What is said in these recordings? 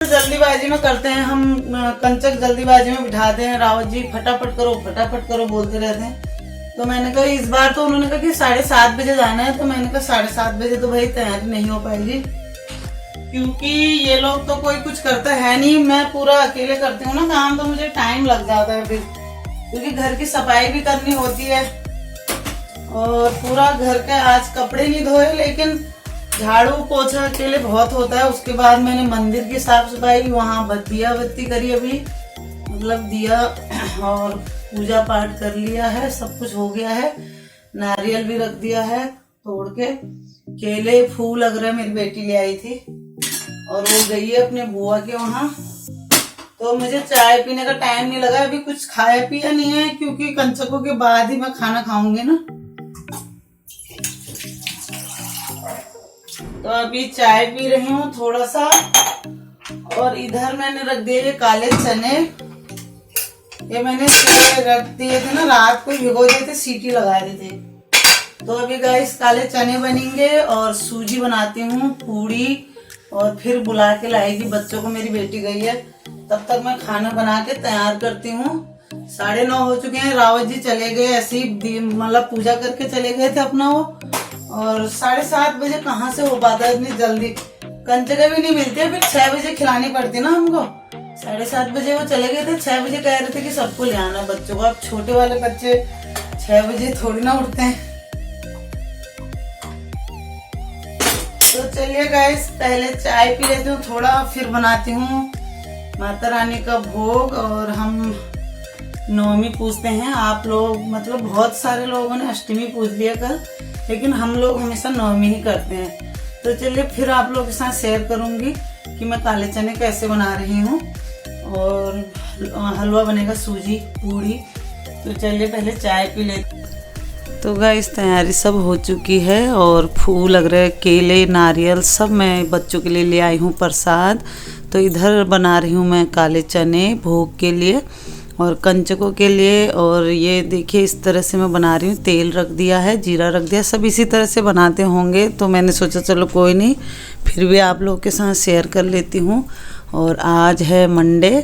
जल्दीबाजी में करते हैं हम, कंचक जल्दीबाजी में बिठाते हैं, रावत जी फटाफट करो बोलते रहते हैं। तो मैंने कहा इस बार तो उन्होंने कहा कि 7:30 बजे जाना है, तो मैंने कहा 7:30 बजे तो भाई तैयारी नहीं हो पाएगी, क्योंकि ये लोग तो कोई कुछ करता है नहीं, मैं पूरा अकेले करती हूँ ना काम, तो मुझे टाइम लग जाता है फिर, क्योंकि घर की सफाई भी करनी होती है और पूरा घर के आज कपड़े नहीं धोए, लेकिन झाड़ू पोछा अकेले बहुत होता है। उसके बाद मैंने मंदिर की साफ सफाई, वहाँ दिया बत्ती करी अभी, मतलब दिया और पूजा पाठ कर लिया है, सब कुछ हो गया है, नारियल भी रख दिया है तोड़ के, केले फूल वगैरह मेरी बेटी ले आई थी और वो गई है अपने बुआ के वहाँ। तो मुझे चाय पीने का टाइम नहीं लगा, अभी कुछ खाया पिया नहीं है, क्योंकि कंचकों के बाद ही मैं खाना खाऊंगी ना। तो अभी चाय पी रही हूँ थोड़ा सा, और इधर मैंने रख दिए ये काले चने, ये मैंने रख दिए थे ना, रात को भिगो दिए थे, सीटी लगा दिए थे। तो अभी गाइस काले चने बनेंगे और सूजी बनाती हूँ पूड़ी, और फिर बुला के लाएगी बच्चों को, मेरी बेटी गई है, तब तक मैं खाना बना के तैयार करती हूँ। 9:30 हो चुके हैं, रावत जी चले गए ऐसे ही, मतलब पूजा करके चले गए थे अपना वो, और 7:30 बजे कहाँ से हो पाता है इतनी जल्दी, कंचके भी नहीं मिलती है, फिर 6 बजे खिलानी पड़ती ना हमको। 7:30 बजे वो चले गए थे, 6 बजे कह रहे थे कि सबको ले आना बच्चों को, अब छोटे वाले बच्चे 6 बजे थोड़ी ना उठते हैं। तो चलिए गाइस पहले चाय पी लेती हूँ थोड़ा, फिर बनाती हूँ माता रानी का भोग, और हम नवमी पूजते हैं। आप लोग मतलब बहुत सारे लोगों ने अष्टमी पूज लिया कल, लेकिन हम लोग हमेशा नवमी ही करते हैं। तो चलिए फिर आप लोगों के साथ शेयर करूंगी कि मैं काले चने कैसे बना रही हूँ, और हलवा बनेगा सूजी पूड़ी। तो चलिए पहले चाय पी लेते। तो गाइस तैयारी सब हो चुकी है, और फूल वगैरह केले नारियल सब मैं बच्चों के लिए ले आई हूँ प्रसाद। तो इधर बना रही हूँ मैं काले चने भोग के लिए और कंचकों के लिए, और ये देखिए इस तरह से मैं बना रही हूँ, तेल रख दिया है, जीरा रख दिया, सब इसी तरह से बनाते होंगे, तो मैंने सोचा चलो कोई नहीं, फिर भी आप लोगों के साथ शेयर कर लेती हूँ। और आज है मंडे,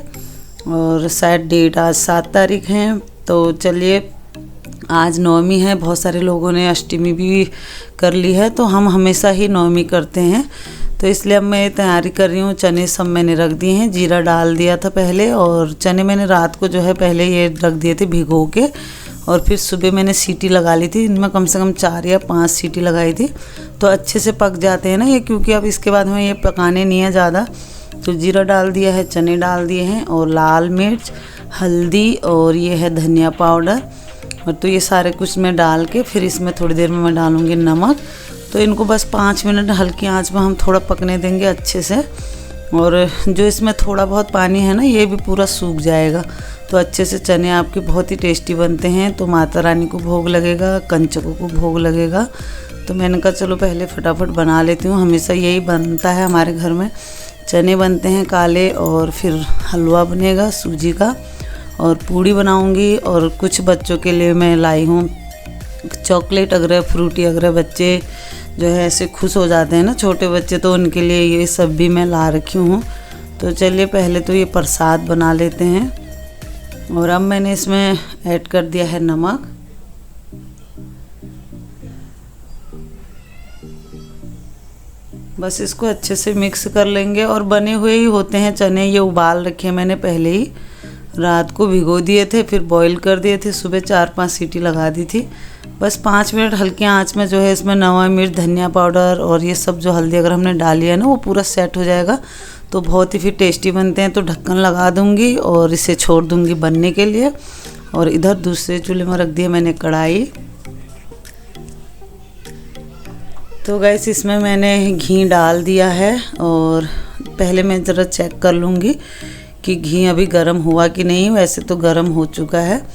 और शायद डेट आज 7 तारीख है। तो चलिए आज नवमी है, बहुत सारे लोगों ने अष्टमी भी कर ली है, तो हम हमेशा ही नवमी करते हैं, तो इसलिए अब मैं तैयारी कर रही हूँ। चने सब मैंने रख दिए हैं, जीरा डाल दिया था पहले, और चने मैंने रात को जो है पहले ये रख दिए थे भिगो के, और फिर सुबह मैंने सीटी लगा ली थी, इनमें कम से कम 4 या 5 सीटी लगाई थी, तो अच्छे से पक जाते हैं ना ये, क्योंकि अब इसके बाद हमें ये पकाने नहीं है ज़्यादा। तो जीरा डाल दिया है, चने डाल दिए हैं, और लाल मिर्च हल्दी और ये है धनिया पाउडर, और तो ये सारे कुछ मैं डाल के फिर इसमें थोड़ी देर में मैं डालूँगी नमक। तो इनको बस 5 मिनट हल्की आंच में हम थोड़ा पकने देंगे अच्छे से, और जो इसमें थोड़ा बहुत पानी है ना ये भी पूरा सूख जाएगा, तो अच्छे से चने आपके बहुत ही टेस्टी बनते हैं। तो माता रानी को भोग लगेगा, कंचकों को भोग लगेगा, तो मैंने कहा चलो पहले फटाफट बना लेती हूँ। हमेशा यही बनता है हमारे घर में, चने बनते हैं काले, और फिर हलवा बनेगा सूजी का, और पूड़ी बनाऊंगी, और कुछ बच्चों के लिए मैं लाई हूँ चॉकलेट वगैरह फ्रूटी वगैरह, बच्चे जो है ऐसे खुश हो जाते हैं ना छोटे बच्चे, तो उनके लिए ये सब भी मैं ला रखी हूँ। तो चलिए पहले तो ये प्रसाद बना लेते हैं, और अब मैंने इसमें ऐड कर दिया है नमक, बस इसको अच्छे से मिक्स कर लेंगे। और बने हुए ही होते हैं चने, ये उबाल रखे मैंने पहले ही, रात को भिगो दिए थे, फिर बॉईल कर दिए थे, सुबह 4-5 सीटी लगा दी थी, बस 5 मिनट हल्की आंच में जो है इसमें नवा मिर्च धनिया पाउडर और ये सब जो हल्दी अगर हमने डाली है ना वो पूरा सेट हो जाएगा, तो बहुत ही फिर टेस्टी बनते हैं। तो ढक्कन लगा दूंगी और इसे छोड़ दूंगी बनने के लिए। और इधर दूसरे चूल्हे में रख दिया मैंने कढ़ाई। तो गैस इसमें मैंने घी डाल दिया है, और पहले मैं ज़रा चेक कर लूँगी कि घी अभी गर्म हुआ कि नहीं, वैसे तो गर्म हो चुका है।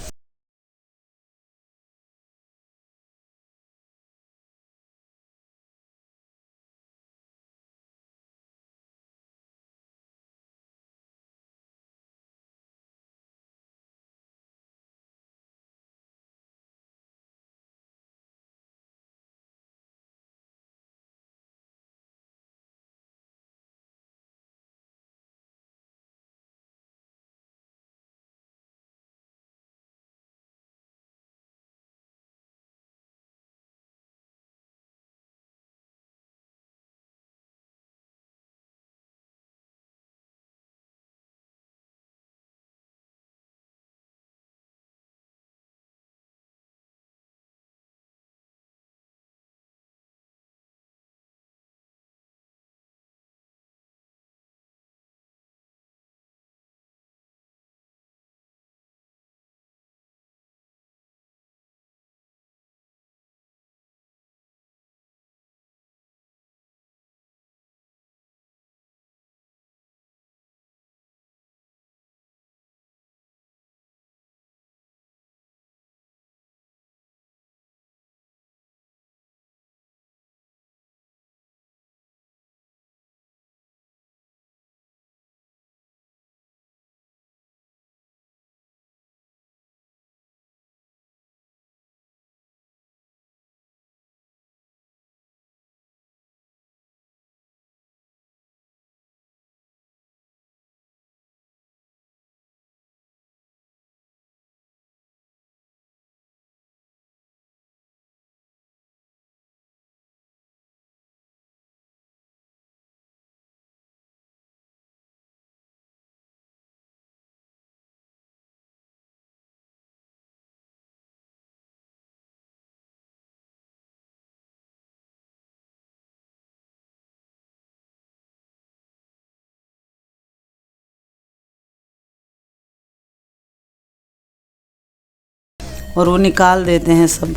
और वो निकाल देते हैं सब,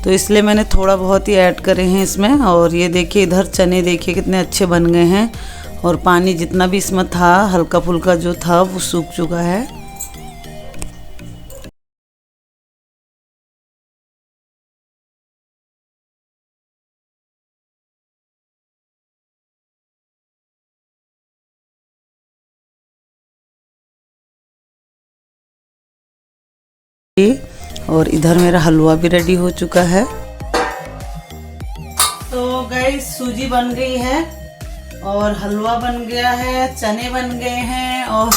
तो इसलिए मैंने थोड़ा बहुत ही ऐड करे हैं इसमें। और ये देखिए इधर चने देखिए कितने अच्छे बन गए हैं, और पानी जितना भी इसमें था हल्का फुल्का जो था वो सूख चुका है। और इधर मेरा हलवा भी रेडी हो चुका है। तो गाइस सूजी बन गई है और हलवा बन गया है, चने बन गए हैं, और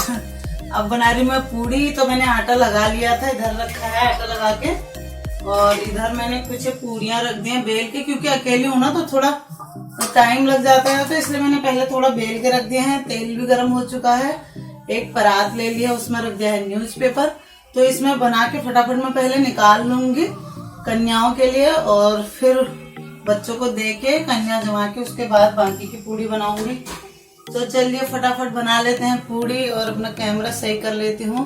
अब बना रही मैं पूड़ी। तो मैंने आटा लगा लिया था, इधर रखा है आटा लगा के, और इधर मैंने कुछ पूड़ियाँ रख दी हैं बेल के, क्योंकि अकेली हूँ ना तो थोड़ा टाइम लग जाता है, तो इसलिए मैंने पहले थोड़ा बेल के रख दिए हैं। तेल भी गर्म हो चुका है, एक परात ले लिया, उसमें रख दिया है न्यूज़पेपर। तो इसमें बना के फटाफट मैं पहले निकाल लूंगी कन्याओं के लिए, और फिर बच्चों को दे के कन्या जमा के उसके बाद बाकी की पूड़ी बनाऊंगी। तो चलिए फटाफट बना लेते हैं पूड़ी, और अपना कैमरा सही कर लेती हूँ।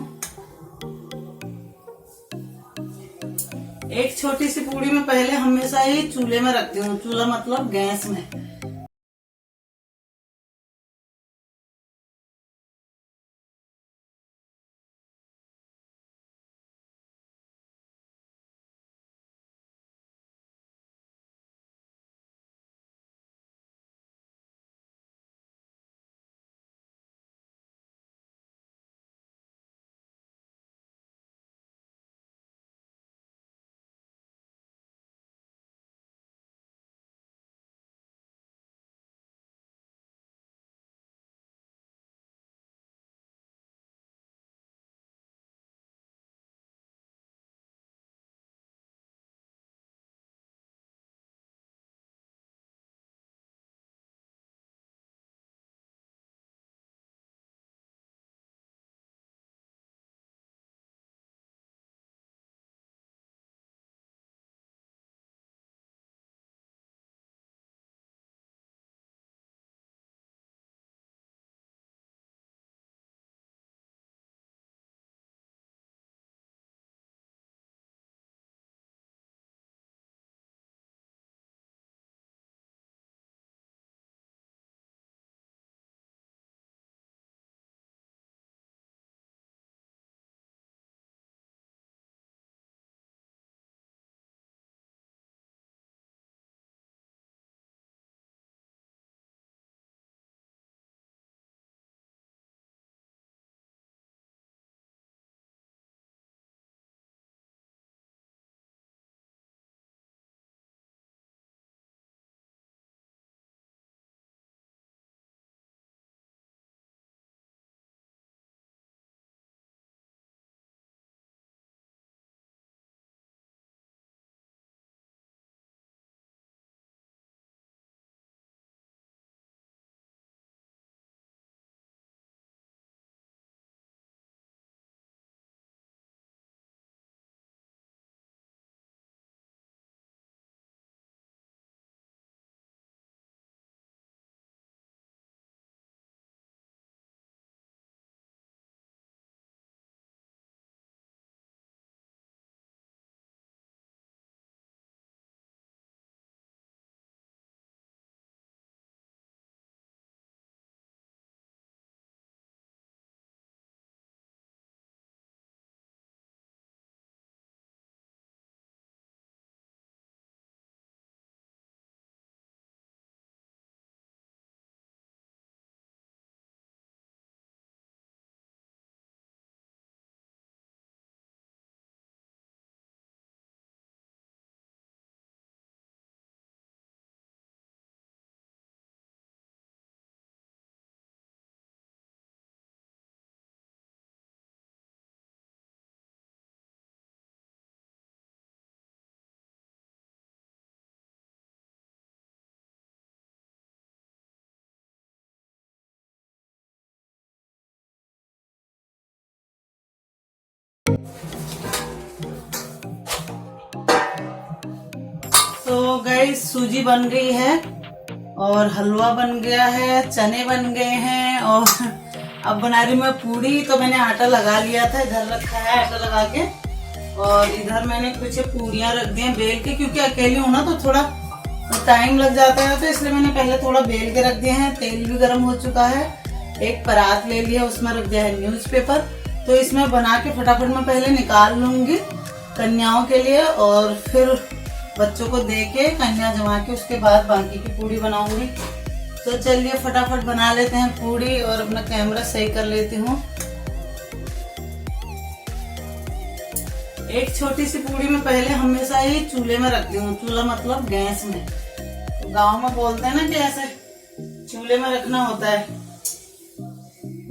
एक छोटी सी पूड़ी में पहले हमेशा ही चूल्हे में रखती हूँ, चूल्हा मतलब गैस में। तो गाइस सूजी बन गई है और हलवा बन गया है, चने बन गए हैं, और अब बना रही मैं पूड़ी। तो मैंने आटा लगा लिया था, इधर रखा है आटा लगा के, और इधर मैंने कुछ पूड़ियाँ रख दी हैं बेल के, क्योंकि अकेली हूँ ना तो थोड़ा टाइम लग जाता है, तो इसलिए मैंने पहले थोड़ा बेल के रख दिए हैं। तेल भी गर्म हो चुका है, एक परात ले लिया, उसमें रख दिया है न्यूज़पेपर। तो इसमें बना के फटाफट मैं पहले निकाल लूंगी कन्याओं के लिए, और फिर बच्चों को दे के कन्या जमा के उसके बाद बाकी की पूड़ी बनाऊंगी। तो चलिए फटाफट बना लेते हैं पूड़ी, और अपना कैमरा सही कर लेती हूँ। एक छोटी सी पूड़ी में पहले हमेशा ही चूल्हे में रखती हूँ, चूल्हा मतलब गैस में। तो गाँव में बोलते हैं ना कि ऐसे चूल्हे में रखना होता है।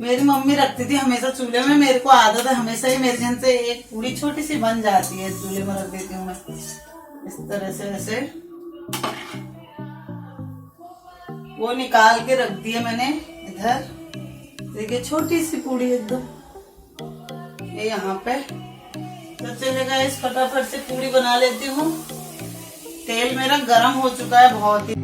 मेरी मम्मी रखती थी हमेशा चूल्हे में, मेरे को आदत है हमेशा ही मेरे जन से एक पूड़ी छोटी सी बन जाती है, चूल्हे में रख देती हूँ मैं इस तरह से। ऐसे वो निकाल के रख दिया मैंने इधर। देखिए छोटी सी पूड़ी एकदम ये यहाँ पे। तो चलेगा, इस फटाफट से पूड़ी बना लेती हूँ। तेल मेरा गरम हो चुका है बहुत ही।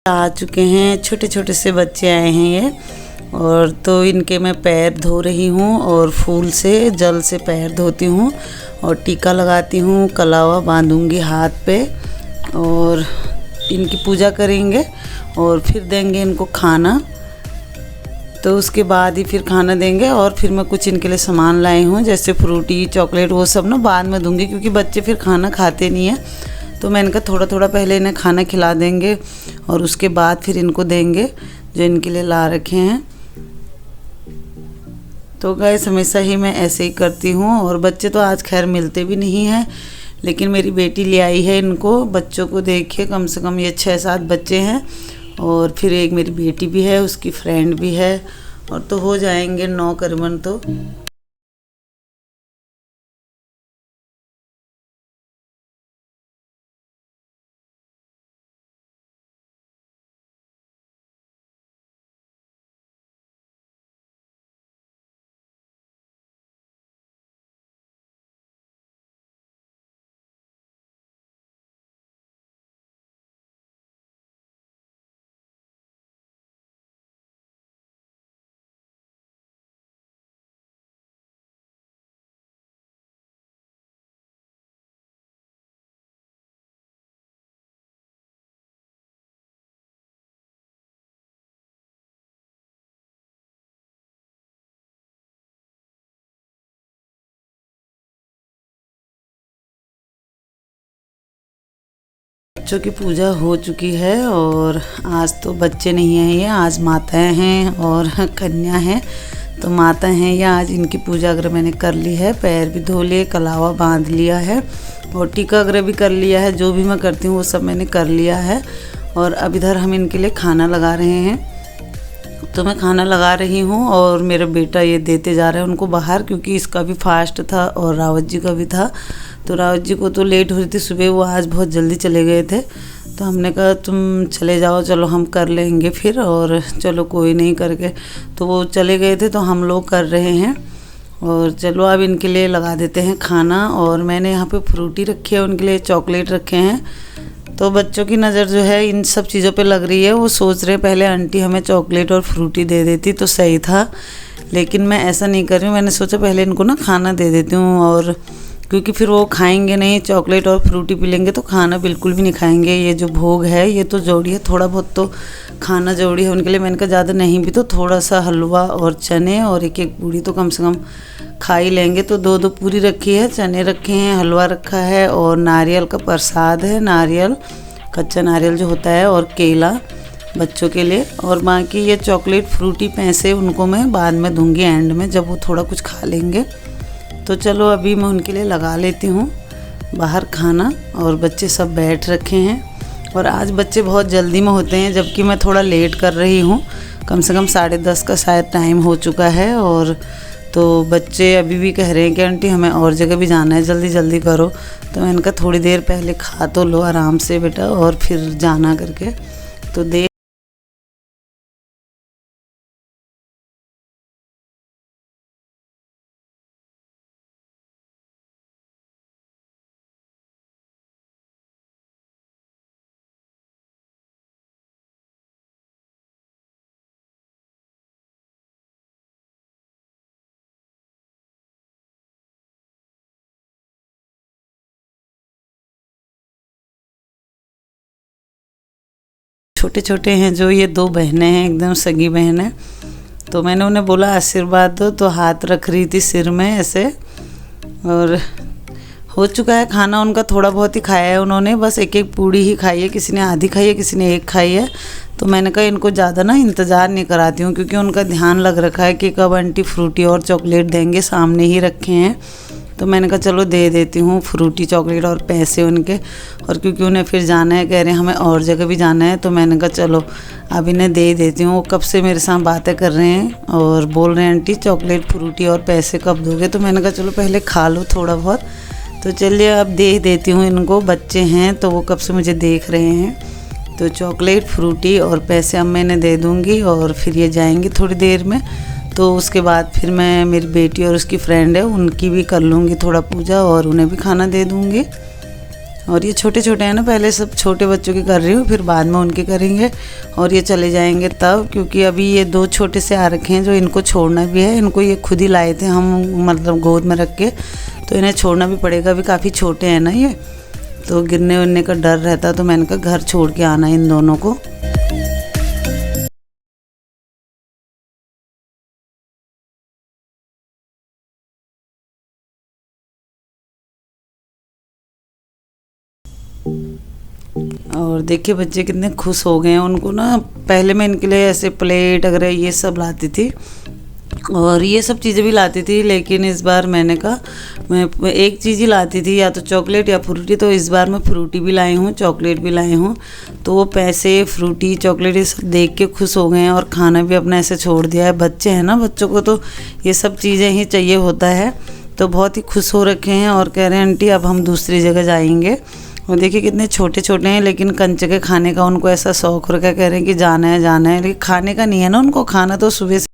आ चुके हैं, छोटे छोटे से बच्चे आए हैं ये, और तो इनके मैं पैर धो रही हूँ, और फूल से जल से पैर धोती हूँ और टीका लगाती हूँ, कलावा बांधूंगी हाथ पे, और इनकी पूजा करेंगे और फिर देंगे इनको खाना। तो उसके बाद ही फिर खाना देंगे, और फिर मैं कुछ इनके लिए सामान लाई हूँ जैसे फ्रूटी चॉकलेट, वो सब ना बाद में दूंगी, क्योंकि बच्चे फिर खाना खाते नहीं हैं। तो मैं इनका थोड़ा थोड़ा पहले इन्हें खाना खिला देंगे, और उसके बाद फिर इनको देंगे जो इनके लिए ला रखे हैं। तो गाइस हमेशा ही मैं ऐसे ही करती हूँ। और बच्चे तो आज खैर मिलते भी नहीं हैं, लेकिन मेरी बेटी ले आई है इनको। बच्चों को देखिए, कम से कम ये 6-7 बच्चे हैं, और फिर एक मेरी बेटी भी है, उसकी फ्रेंड भी है, और तो हो जाएंगे 9 करीबन तो। बच्चों की पूजा हो चुकी है और आज तो बच्चे नहीं हैं, ये आज माताएं हैं और कन्या हैं। तो माता हैं या आज इनकी पूजा अगर मैंने कर ली है, पैर भी धो लिए, कलावा बांध लिया है और टीका अगर भी कर लिया है। जो भी मैं करती हूँ वो सब मैंने कर लिया है। और अब इधर हम इनके लिए खाना लगा रहे हैं। तो मैं खाना लगा रही हूँ और मेरा बेटा ये देते जा रहा है उनको बाहर, क्योंकि इसका भी फास्ट था और रावत जी का भी था। तो रावत जी को तो लेट हो रही थी सुबह, वो आज बहुत जल्दी चले गए थे। तो हमने कहा तुम चले जाओ, चलो हम कर लेंगे फिर, और चलो कोई नहीं करके। तो वो चले गए थे तो हम लोग कर रहे हैं। और चलो अब इनके लिए लगा देते हैं खाना। और मैंने यहाँ पे फ्रूटी रखी है, उनके लिए चॉकलेट रखे हैं। तो बच्चों की नज़र जो है इन सब चीज़ों पे लग रही है। वो सोच रहे पहले आंटी हमें चॉकलेट और फ्रूटी दे देती तो सही था, लेकिन मैं ऐसा नहीं कर रही हूँ। मैंने सोचा पहले इनको ना खाना दे देती हूँ, और क्योंकि फिर वो खाएंगे नहीं, चॉकलेट और फ्रूटी पी लेंगे तो खाना बिल्कुल भी नहीं खाएंगे। ये जो भोग है ये तो जरूरी है, थोड़ा बहुत तो खाना जरूरी है उनके लिए। मैंने कहा ज़्यादा नहीं भी तो थोड़ा सा हलवा और चने और एक एक पूरी तो कम से कम खा ही लेंगे। तो 2-2 पूरी रखी है, चने रखे हैं, हलवा रखा है और नारियल का प्रसाद है, नारियल, कच्चा नारियल जो होता है, और केला बच्चों के लिए। और बाकी ये चॉकलेट फ्रूटी पैसे उनको मैं बाद में दूंगी एंड में, जब वो थोड़ा कुछ खा लेंगे। तो चलो अभी मैं उनके लिए लगा लेती हूँ बाहर खाना। और बच्चे सब बैठ रखे हैं और आज बच्चे बहुत जल्दी में होते हैं, जबकि मैं थोड़ा लेट कर रही हूँ। कम से कम 10:30 का शायद टाइम हो चुका है। और तो बच्चे अभी भी कह रहे हैं कि आंटी हमें और जगह भी जाना है, जल्दी जल्दी करो। तो मैंने कहा थोड़ी देर पहले खा तो लो आराम से बेटा और फिर जाना करके। तो देर छोटे छोटे हैं जो ये 2 बहनें हैं, एकदम सगी बहन है। तो मैंने उन्हें बोला आशीर्वाद दो, तो हाथ रख रही थी सिर में ऐसे। और हो चुका है खाना उनका, थोड़ा बहुत ही खाया है उन्होंने, बस एक एक पूड़ी ही खाई है, किसी ने आधी खाई है, किसी ने एक खाई है। तो मैंने कहा इनको ज़्यादा ना इंतज़ार नहीं कराती हूँ, क्योंकि उनका ध्यान लग रखा है कि कब आंटी फ्रूटी और चॉकलेट देंगे, सामने ही रखे हैं। तो मैंने कहा चलो दे देती हूँ फ्रूटी चॉकलेट और पैसे उनके। और क्योंकि उन्हें फिर जाना है, कह रहे हैं हमें और जगह भी जाना है, तो मैंने कहा चलो अब इन्हें दे देती हूँ। वो कब से मेरे साथ बातें कर रहे हैं और बोल रहे हैं आंटी चॉकलेट फ्रूटी और पैसे कब दोगे। तो मैंने कहा चलो पहले खा लो थोड़ा बहुत। तो चलिए अब दे देती हूँ इनको। बच्चे हैं तो वो कब से मुझे देख रहे हैं। तो चॉकलेट फ्रूटी और पैसे अब मैंने दे दूँगी और फिर ये जाएंगी थोड़ी देर में। तो उसके बाद फिर मैं, मेरी बेटी और उसकी फ्रेंड है उनकी भी कर लूँगी थोड़ा पूजा और उन्हें भी खाना दे दूँगी। और ये छोटे छोटे हैं ना, पहले सब छोटे बच्चों की कर रही हूँ, फिर बाद में उनके करेंगे। और ये चले जाएंगे तब, क्योंकि अभी ये 2 छोटे से आ रखे हैं जो इनको छोड़ना भी है। इनको ये खुद ही लाए थे हम, मतलब गोद में रख के, तो इन्हें छोड़ना भी पड़ेगा। अभी काफ़ी छोटे हैं ना ये, तो गिरने उड़ने का डर रहता। तो मैंने कहा घर छोड़ के आना इन दोनों को। और देखिए बच्चे कितने खुश हो गए हैं। उनको ना पहले मैं इनके लिए ऐसे प्लेट वगैरह ये सब लाती थी और ये सब चीज़ें भी लाती थी, लेकिन इस बार मैंने कहा मैं एक चीज़ ही लाती थी, या तो चॉकलेट या फ्रूटी। तो इस बार मैं फ्रूटी भी लाई हूँ, चॉकलेट भी लाई हूँ। तो वो पैसे फ्रूटी चॉकलेट ये सब देख के खुश हो गए हैं और खाना भी अपना ऐसे छोड़ दिया है। बच्चे हैं ना, बच्चों को तो ये सब चीज़ें ही चाहिए होता है। तो बहुत ही खुश हो रखे हैं और कह रहे हैं आंटी अब हम दूसरी जगह जाएंगे। और देखिए कितने छोटे छोटे हैं, लेकिन कंचे के खाने का उनको ऐसा शौक हो रखा है, कह रहे हैं कि जाना है जाना है। लेकिन खाने का नहीं है ना उनको, खाना तो सुबह से